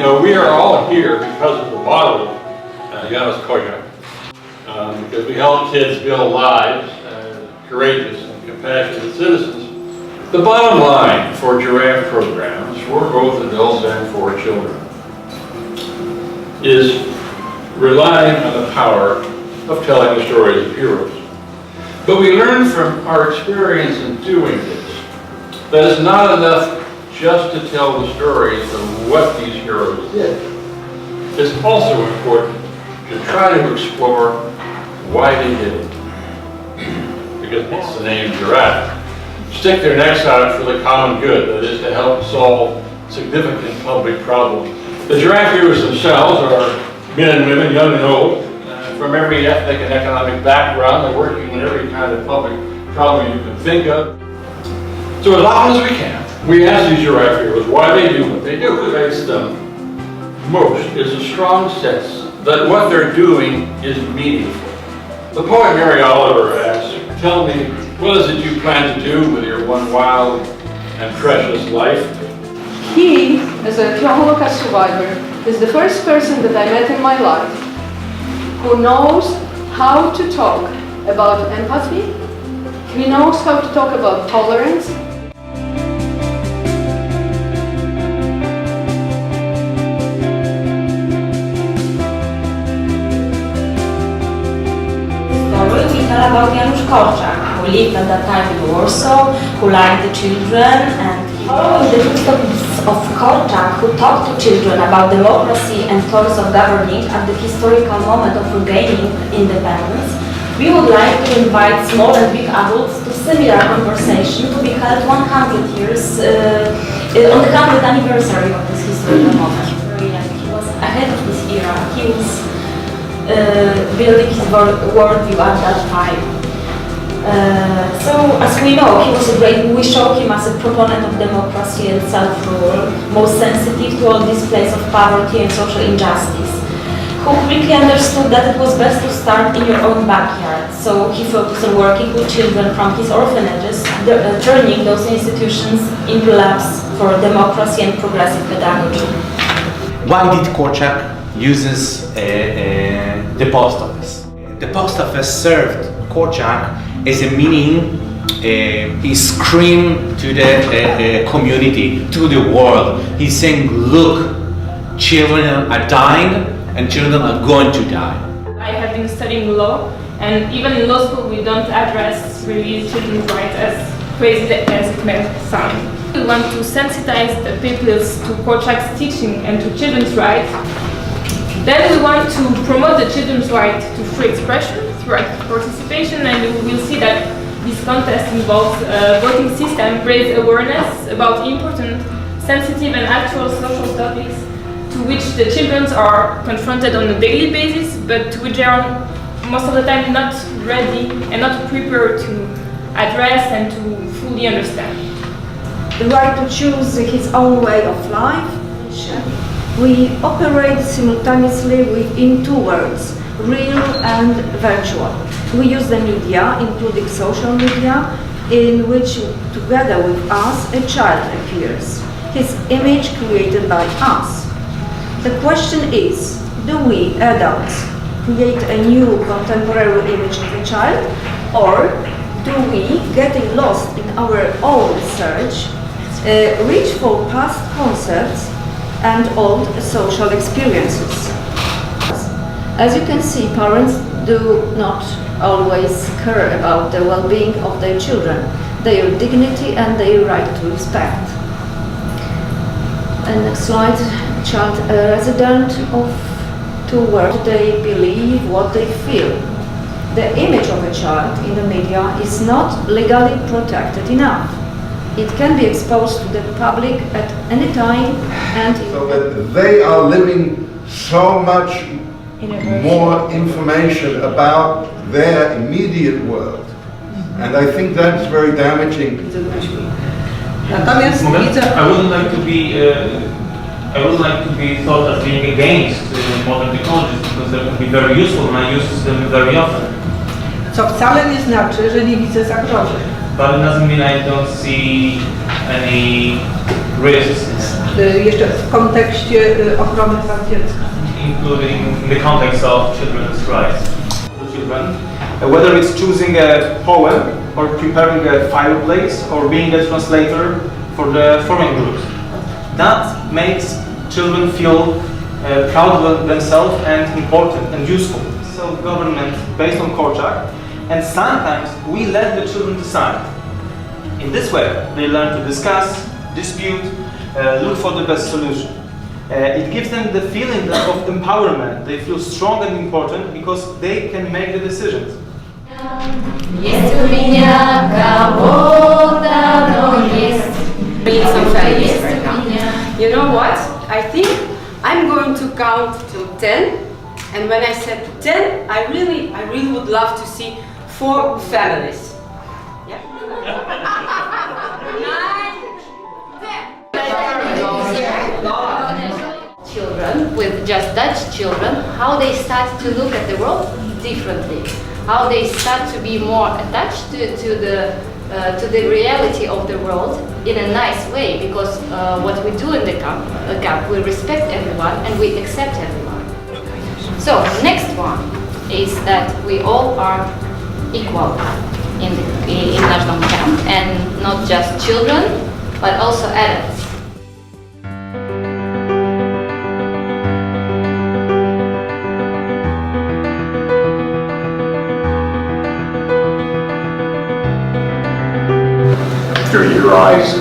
know, we are all here because of the model of Janusz Korczak. Because we help kids build lives, courageous and compassionate citizens. The bottom line for giraffe programs, for both adults and for children, is relying on the power of telling the stories of heroes. But we learn from our experience in doing this that it's not enough just to tell the stories of what these heroes did. It's also important to try to explore why they did it. Because it's the name giraffe. Stick their necks out for the common good, that is to help solve significant public problems. The giraffe heroes themselves are men and women, young and old, from every ethnic and economic background. They're working in every kind of public problem you can think of. So as often as we can, we ask these giraffe heroes why they do what they do. What makes them most is a strong sense that what they're doing is meaningful. The poet Mary Oliver asks, tell me, what is it you plan to do with your one wild and precious life? He, as a Holocaust survivor, is the first person that I met in my life who knows how to talk about empathy, he knows how to talk about tolerance. We tell about Janusz Korczak, who lived at that time in Warsaw, who liked the children, and following the footsteps of Korczak, who talked to children about democracy and toils of governing at the historical moment of regaining independence, we would like to invite small and big adults to similar conversation to be held 100 years on the 100th anniversary of this historical moment. He was ahead of his era. He was building his worldview at that time. So, as we know, he was a great, we show him as a proponent of democracy and self-rule, most sensitive to all displays of poverty and social injustice, who quickly understood that it was best to start in your own backyard. So he focused on working with children from his orphanages, turning those institutions into labs for democracy and progressive pedagogy. Why did Korczak uses the post office? The post office served Korczak as a meaning. He screamed to the community, to the world. He's saying, look, children are dying and children are going to die. I have been studying law, and even in law school we don't address really children's rights as crazy as it may sound. We want to sensitize the people to Korczak's teaching and to children's rights. Then we want to promote the children's right to free expression, through active participation, and we will see that this contest involves a voting system, raise awareness about important, sensitive and actual social topics to which the children are confronted on a daily basis, but to which they are most of the time not ready and not prepared to address and to fully understand. The right to choose his own way of life. We operate simultaneously within two worlds, real and virtual. We use the media, including social media, in which together with us a child appears, his image created by us. The question is, do we adults create a new contemporary image of a child, or do we, getting lost in our own search, reach for past concepts and old social experiences? As you can see, parents do not always care about the well-being of their children, their dignity and their right to respect. And next slide, child resident of to what they believe, what they feel. The image of a child in the media is not legally protected enough. It can be exposed to the public at any time and so that they are living so much more information about their immediate world. And I think that's very damaging. I wouldn't like to be thought as being against modern technologies, because they can be very useful and I use them very often. Co wcale nie znaczy, że nie widzę zagrożeń. But it doesn't mean I don't see any risks, Jeszcze w kontekście ochrony praw dziecka. including in the context of children's rights. For children, whether it's choosing a poem or preparing a fireplace or being a translator for the foreign groups. That makes children feel proud of themselves and important and useful. Self-government based on Korczak, and sometimes we let the children decide. In this way, they learn to discuss, dispute, look for the best solution. It gives them the feeling of empowerment. They feel strong and important because they can make the decisions. Есть у меня кого-то, но есть. You know what? I think I'm going to count to 10, and when I said 10, I really would love to see 4 families. Yeah? 9, 10. Children, with just Dutch children, how they start to look at the world differently, how they start to be more attached to the reality of the world in a nice way, because what we do in the camp, we respect everyone and we accept everyone. So next one is that we all are equal in national camp, and not just children, but also adults. Through your eyes,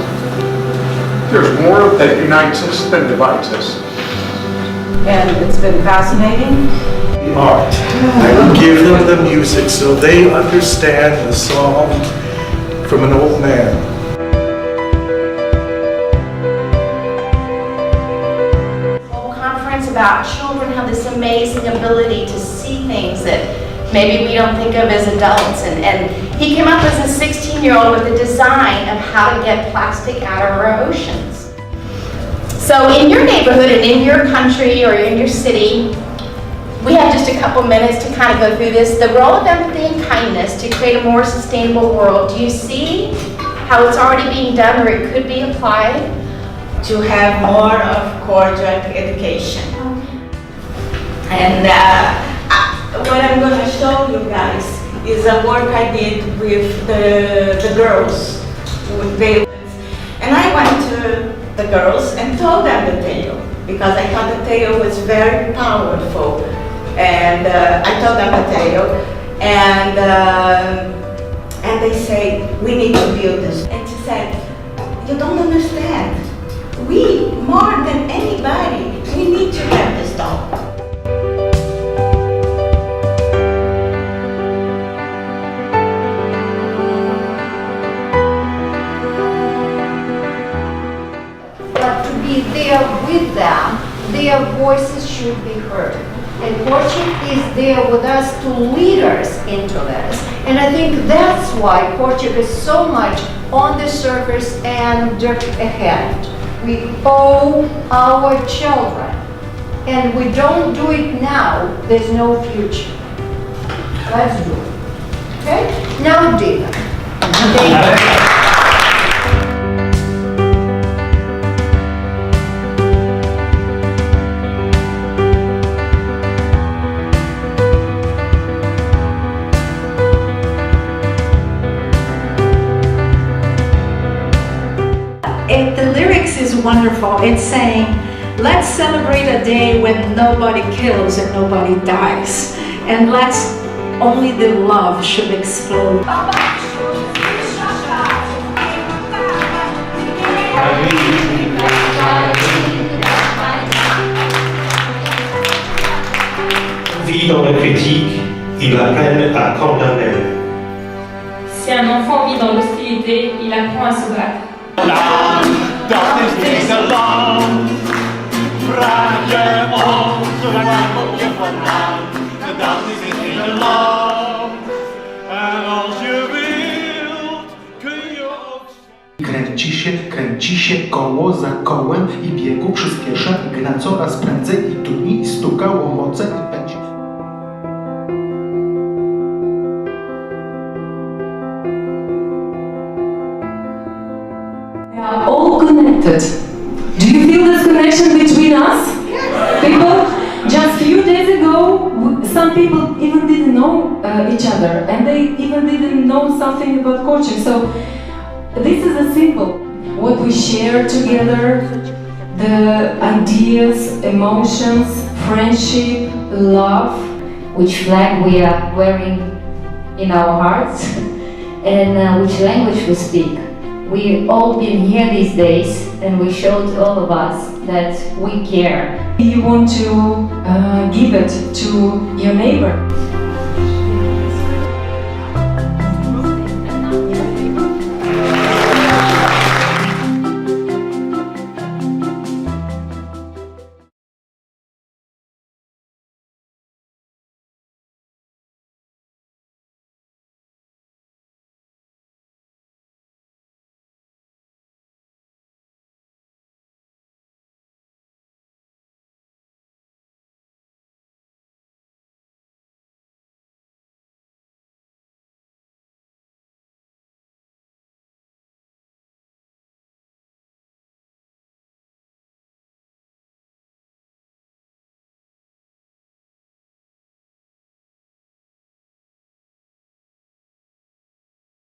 there's more that unites us than divides us. And it's been fascinating. Art. I will give them the music so they understand the song from an old man. Conference about children have this amazing ability to see things that maybe we don't think of as adults, and he came up as a 16-year-old with a design of how to get plastic out of our oceans. So in your neighborhood and in your country or in your city, we have just a couple minutes to kind of go through this. The role of empathy and kindness to create a more sustainable world. Do you see how it's already being done, or it could be applied? To have more of Korczak education. And what I'm going to show you guys is a work I did with the girls with veils. And I went to the girls and told them the tale, because I thought the tale was very powerful. And I told them the tale, and they say, we need to build this. And she said, you don't understand. We, more than anybody, we need to have this dog. But to be there with them, their voices should be heard. And Korczak is there with us to lead us into this. And I think that's why Korczak is so much on the surface and ahead. We owe our children. And we don't do it now, there's no future. Let's do it. Okay? Now, Dina. Thank you. The lyrics is wonderful. It's saying, let's celebrate a day when nobody kills and nobody dies. And let's, only the love should explode. Vit dans la critique, il apprend à condamner. Si un enfant vit dans l'hostilité, il apprend à se battre. Kręci się koło za kołem i biegu przyspiesza, gra coraz prędzej i tuni i stuka łomoce i pędzi. All good and connected. Do you feel this connection between us? People, just few days ago, some people even didn't know each other, and they even didn't know something about Korczak. So this is a simple, what we share together, the ideas, emotions, friendship, love. Which flag we are wearing in our hearts, and which language we speak. We've all been here these days, and we showed all of us that we care. You want to give it to your neighbor.